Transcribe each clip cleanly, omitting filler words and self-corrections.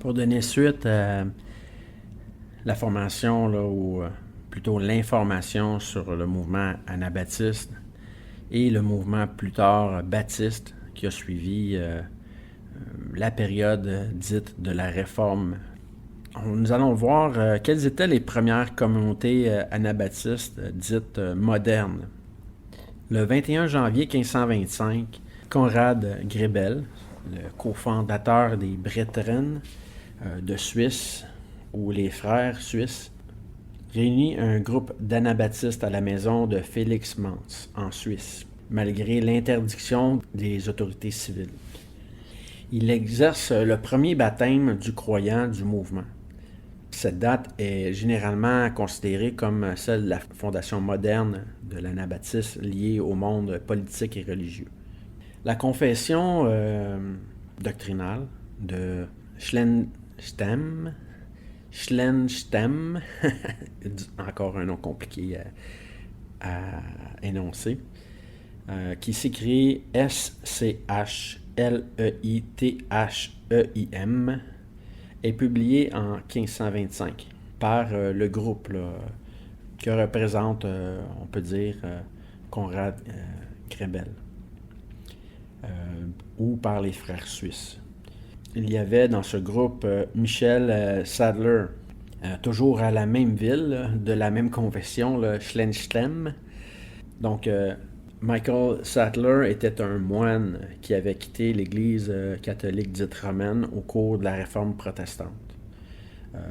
Pour donner suite à la formation, là, ou plutôt l'information sur le mouvement anabaptiste et le mouvement plus tard baptiste qui a suivi la période dite de la Réforme. Nous allons voir quelles étaient les premières communautés anabaptistes dites modernes. Le 21 janvier 1525, Conrad Grebel, le cofondateur des Brethren de Suisse, ou les Frères suisses, réunit un groupe d'anabaptistes à la maison de Félix Mans, en Suisse, malgré l'interdiction des autorités civiles. Il exerce le premier baptême du croyant du mouvement. Cette date est généralement considérée comme celle de la fondation moderne de l'anabaptisme liée au monde politique et religieux. La confession doctrinale de Schlenstem, encore un nom compliqué à énoncer, qui s'écrit S-C-H-L-E-I-T-H-E-I-M, est publié en 1525 par le groupe que représente, on peut dire, Conrad Grebel, ou par les frères suisses. Il y avait dans ce groupe Michel Sadler, toujours à la même ville, de la même confession, le Schlenstem. Donc, Michael Sadler était un moine qui avait quitté l'Église catholique dite romaine au cours de la Réforme protestante.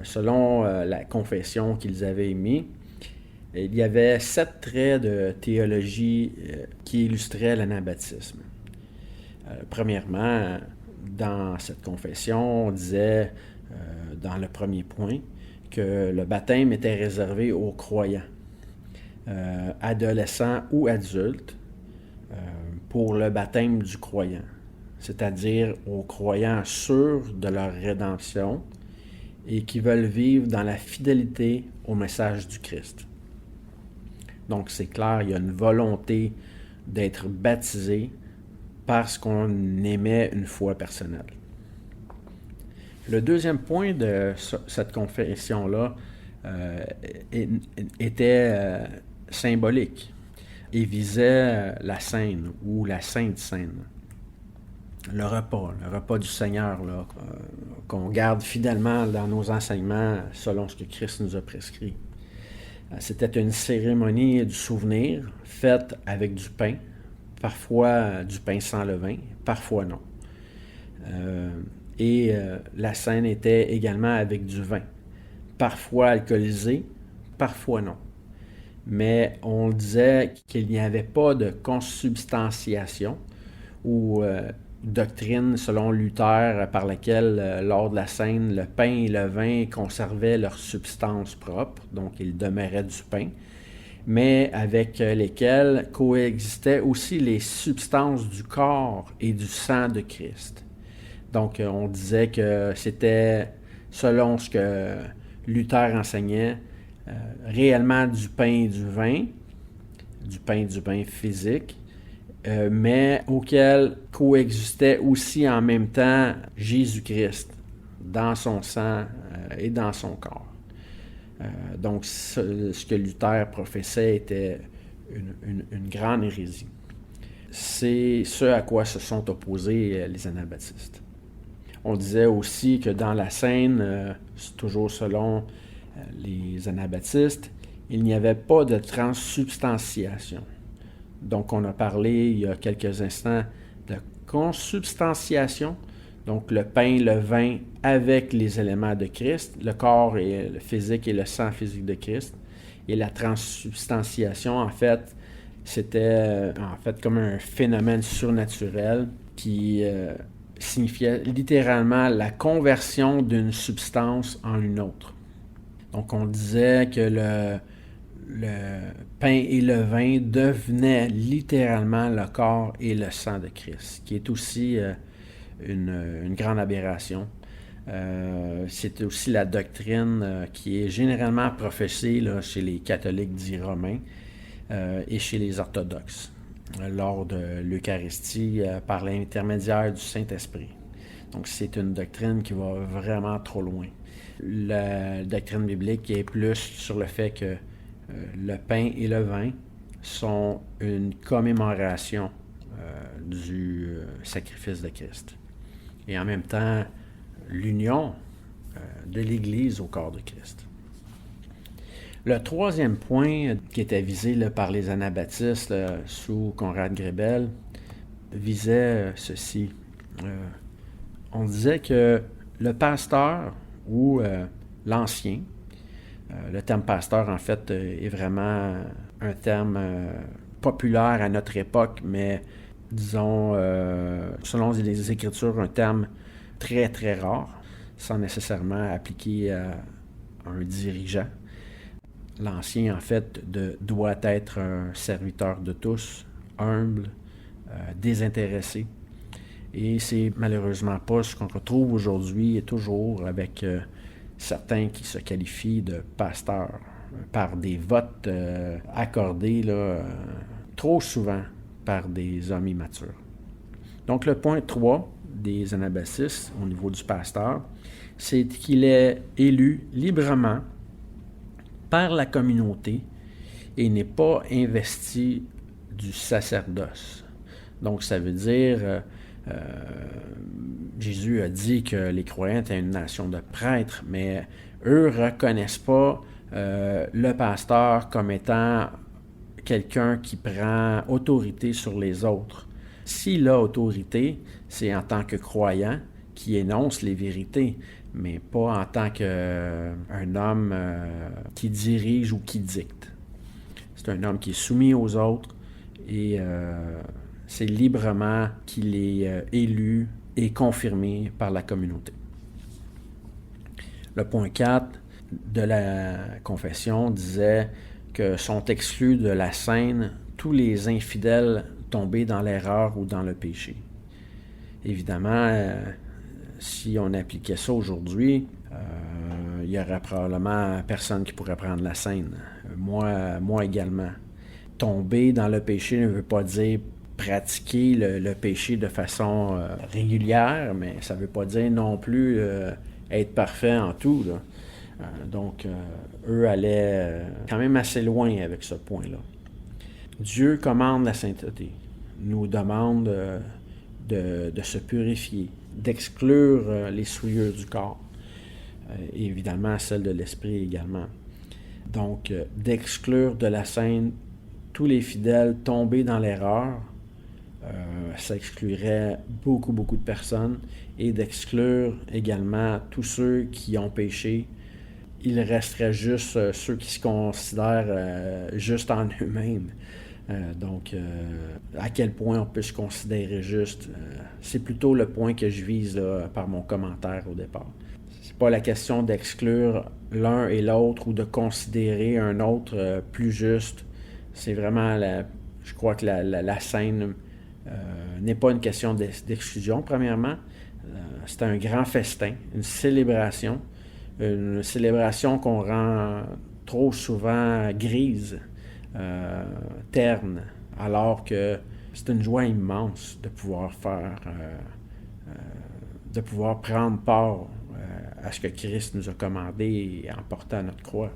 Selon la confession qu'ils avaient émise, il y avait 7 traits de théologie qui illustraient l'anabaptisme. Premièrement, dans cette confession, on disait, dans le premier point, que le baptême était réservé aux croyants, adolescents ou adultes, pour le baptême du croyant, c'est-à-dire aux croyants sûrs de leur rédemption et qui veulent vivre dans la fidélité au message du Christ. Donc c'est clair, il y a une volonté d'être baptisé parce qu'on émet une foi personnelle. Le deuxième point de cette confession-là était symbolique et visait la Seine ou la Sainte Seine. Le repas du Seigneur, là, qu'on garde fidèlement dans nos enseignements selon ce que Christ nous a prescrit. C'était une cérémonie du souvenir faite avec du pain, parfois du pain sans levain, parfois non. La scène était également avec du vin, parfois alcoolisé, parfois non. Mais on disait qu'il n'y avait pas de consubstantiation ou doctrine selon Luther par laquelle, lors de la scène, le pain et le vin conservaient leur substance propre, donc ils demeuraient du pain, mais avec lesquels coexistaient aussi les substances du corps et du sang de Christ. Donc, on disait que c'était, selon ce que Luther enseignait, réellement du pain et du vin physique, mais auquel coexistait aussi en même temps Jésus-Christ dans son sang et dans son corps. Donc, ce que Luther professait était une grande hérésie. C'est ce à quoi se sont opposés les anabaptistes. On disait aussi que dans la scène, toujours selon les anabaptistes, il n'y avait pas de transsubstantiation. Donc, on a parlé il y a quelques instants de consubstantiation, donc le pain, le vin avec les éléments de Christ, le corps et le physique et le sang physique de Christ. Et la transsubstantiation, en fait, c'était comme un phénomène surnaturel qui signifiait littéralement la conversion d'une substance en une autre. Donc, on disait que le pain et le vin devenaient littéralement le corps et le sang de Christ, qui est aussi une grande aberration. C'est aussi la doctrine qui est généralement professée là, chez les catholiques dits romains et chez les orthodoxes lors de l'Eucharistie par l'intermédiaire du Saint-Esprit. Donc, c'est une doctrine qui va vraiment trop loin. La doctrine biblique est plus sur le fait que le pain et le vin sont une commémoration du sacrifice de Christ. Et en même temps, l'union de l'Église au corps de Christ. Le troisième point qui était visé par les anabaptistes sous Conrad Grebel visait ceci. On disait que le pasteur ou l'ancien, le terme pasteur en fait est vraiment un terme populaire à notre époque, mais disons, selon les Écritures, un terme très très rare, sans nécessairement appliquer à un dirigeant. L'ancien, en fait, doit être un serviteur de tous, humble, désintéressé. Et c'est malheureusement pas ce qu'on retrouve aujourd'hui et toujours avec certains qui se qualifient de pasteurs par des votes accordés trop souvent par des hommes immatures. Donc le point 3 des anabaptistes au niveau du pasteur, c'est qu'il est élu librement par la communauté et n'est pas investi du sacerdoce. Donc ça veut dire, Jésus a dit que les croyants étaient une nation de prêtres, mais eux ne reconnaissent pas le pasteur comme étant quelqu'un qui prend autorité sur les autres. S'il a autorité, c'est en tant que croyant qui énonce les vérités, mais pas en tant qu'un homme qui dirige ou qui dicte. C'est un homme qui est soumis aux autres et c'est librement qu'il est élu et confirmé par la communauté. Le point 4 de la confession disait que sont exclus de la scène tous les infidèles tombés dans l'erreur ou dans le péché. Évidemment, si on appliquait ça aujourd'hui, il y aurait probablement personne qui pourrait prendre la scène. Moi également. Tomber dans le péché ne veut pas dire pratiquer le péché de façon régulière, mais ça ne veut pas dire non plus être parfait en tout, là. Donc, eux allaient quand même assez loin avec ce point-là. Dieu commande la sainteté, nous demande de se purifier, d'exclure les souillures du corps, et évidemment celles de l'esprit également. Donc, d'exclure de la scène tous les fidèles tombés dans l'erreur, ça exclurait beaucoup de personnes, et d'exclure également tous ceux qui ont péché. Il resterait juste ceux qui se considèrent juste en eux-mêmes. Donc, à quel point on peut se considérer juste, c'est plutôt le point que je vise là, par mon commentaire au départ. C'est pas la question d'exclure l'un et l'autre ou de considérer un autre plus juste. C'est vraiment, je crois que la scène n'est pas une question d'exclusion, premièrement. C'est un grand festin, une célébration qu'on rend trop souvent grise, terne, alors que c'est une joie immense de pouvoir de pouvoir prendre part à ce que Christ nous a commandé en portant notre croix,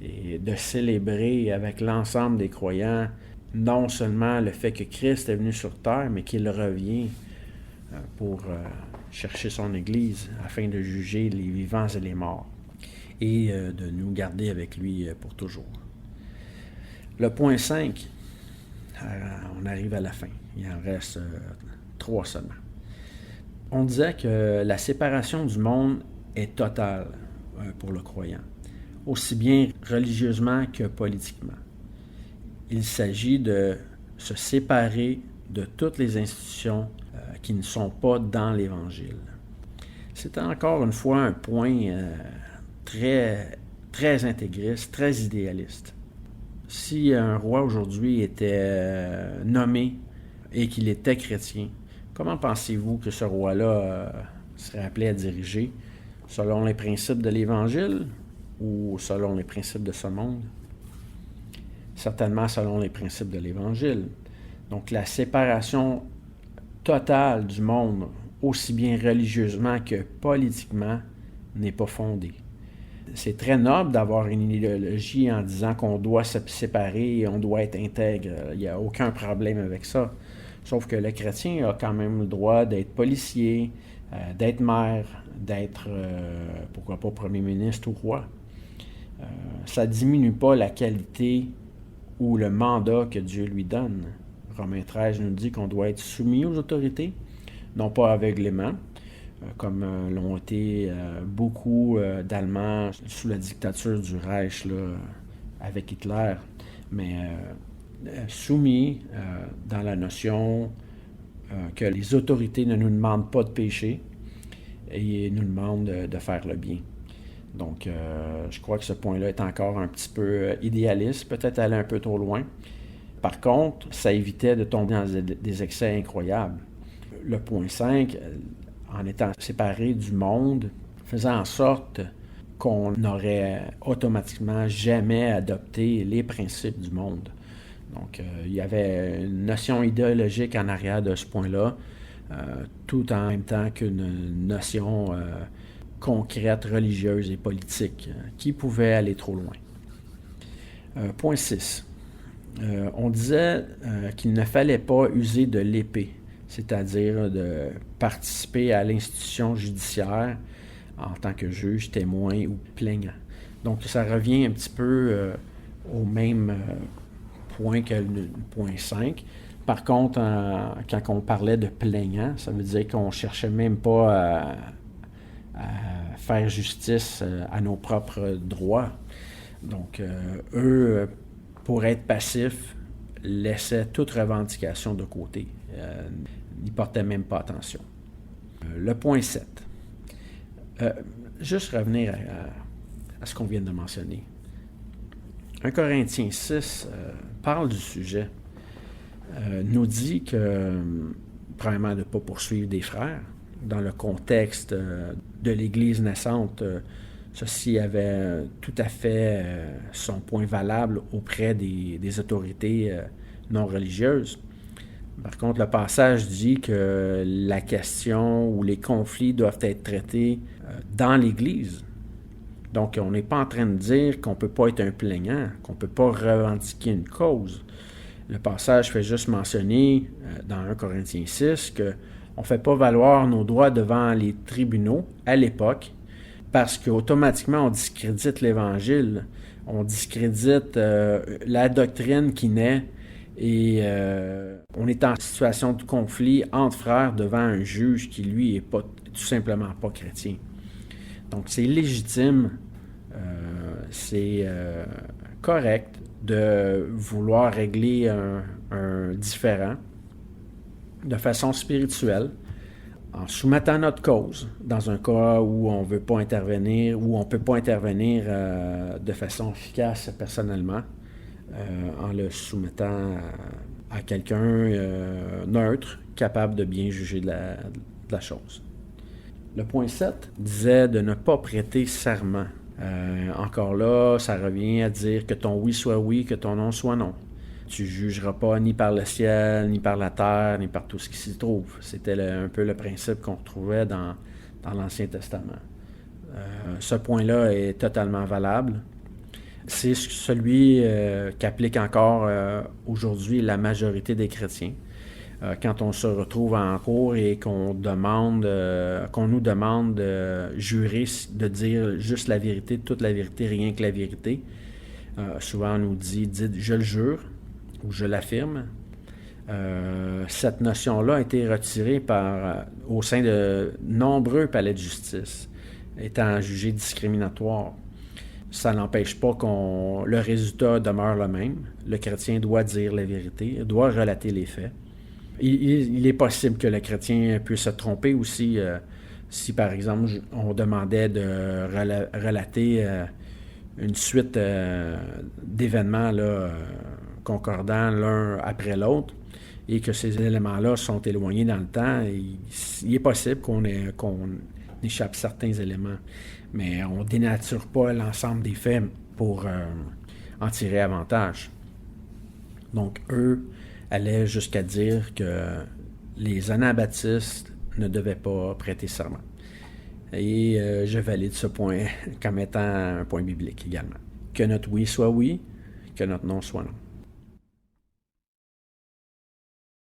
et de célébrer avec l'ensemble des croyants non seulement le fait que Christ est venu sur terre, mais qu'il revient pour chercher son Église afin de juger les vivants et les morts et de nous garder avec lui pour toujours. Le point 5, on arrive à la fin. Il en reste 3 seulement. On disait que la séparation du monde est totale pour le croyant, aussi bien religieusement que politiquement. Il s'agit de se séparer de toutes les institutions qui ne sont pas dans l'Évangile. C'est encore une fois un point très intégriste, très idéaliste. Si un roi aujourd'hui était nommé et qu'il était chrétien, comment pensez-vous que ce roi-là serait appelé à diriger? Selon les principes de l'Évangile ou selon les principes de ce monde? Certainement selon les principes de l'Évangile. Donc la séparation totale du monde aussi bien religieusement que politiquement, n'est pas fondée. C'est très noble d'avoir une idéologie en disant qu'on doit se séparer et on doit être intègre. Il n'y a aucun problème avec ça. Sauf que le chrétien a quand même le droit d'être policier, d'être maire, d'être, pourquoi pas, premier ministre ou roi. Ça ne diminue pas la qualité ou le mandat que Dieu lui donne. Romains 13 nous dit qu'on doit être soumis aux autorités, non pas aveuglément, comme l'ont été beaucoup d'Allemands sous la dictature du Reich là, avec Hitler, mais soumis dans la notion que les autorités ne nous demandent pas de pécher et nous demandent de faire le bien. Donc, je crois que ce point-là est encore un petit peu idéaliste, peut-être aller un peu trop loin. Par contre, ça évitait de tomber dans des excès incroyables. Le point 5, en étant séparé du monde, faisait en sorte qu'on n'aurait automatiquement jamais adopté les principes du monde. Donc, il y avait une notion idéologique en arrière de ce point-là, tout en même temps qu'une notion concrète, religieuse et politique, qui pouvait aller trop loin. Point 6. On disait qu'il ne fallait pas user de l'épée, c'est-à-dire de participer à l'institution judiciaire en tant que juge, témoin ou plaignant. Donc, ça revient un petit peu au même point que le point 5. Par contre, quand on parlait de plaignant, ça veut dire qu'on ne cherchait même pas à faire justice à nos propres droits. Donc, eux, pour être passifs, laissaient toute revendication de côté. N'y portaient même pas attention. Le point 7. Juste revenir à ce qu'on vient de mentionner. 1 Corinthiens 6 parle du sujet. Nous dit que, premièrement, de ne pas poursuivre des frères. Dans le contexte de l'Église naissante, ceci avait tout à fait son point valable auprès des autorités non religieuses. Par contre, le passage dit que la question ou les conflits doivent être traités dans l'Église. Donc, on n'est pas en train de dire qu'on ne peut pas être un plaignant, qu'on ne peut pas revendiquer une cause. Le passage fait juste mentionner, dans 1 Corinthiens 6, qu'on ne fait pas valoir nos droits devant les tribunaux à l'époque parce qu'automatiquement, on discrédite l'Évangile, on discrédite la doctrine qui naît et on est en situation de conflit entre frères devant un juge qui, lui, n'est pas, tout simplement pas chrétien. Donc, c'est légitime, c'est correct de vouloir régler un différend de façon spirituelle, en soumettant notre cause, dans un cas où on ne veut pas intervenir, où on ne peut pas intervenir de façon efficace personnellement, en le soumettant à quelqu'un neutre, capable de bien juger de la chose. Le point 7 disait de ne pas prêter serment. Encore là, ça revient à dire que ton oui soit oui, que ton non soit non. Tu ne jugeras pas ni par le ciel, ni par la terre, ni par tout ce qui s'y trouve. C'était un peu le principe qu'on retrouvait dans l'Ancien Testament. Ce point-là est totalement valable. C'est celui qu'applique encore aujourd'hui la majorité des chrétiens. Quand on se retrouve en cours et qu'on nous demande de jurer, de dire juste la vérité, toute la vérité, rien que la vérité, souvent on nous dit « dites je le jure » ou « je l'affirme ». Cette notion-là a été retirée au sein de nombreux palais de justice, étant jugée discriminatoire. Ça n'empêche pas le résultat demeure le même. Le chrétien doit dire la vérité, doit relater les faits. Il est possible que le chrétien puisse se tromper aussi si, par exemple, on demandait de relater une suite d'événements concordants l'un après l'autre et que ces éléments-là sont éloignés dans le temps. Il est possible qu'on échappe certains éléments, mais on ne dénature pas l'ensemble des faits pour en tirer avantage. Donc, eux allaient jusqu'à dire que les anabaptistes ne devait pas prêter serment. Et je valide ce point comme étant un point biblique également. Que notre oui soit oui, que notre non soit non.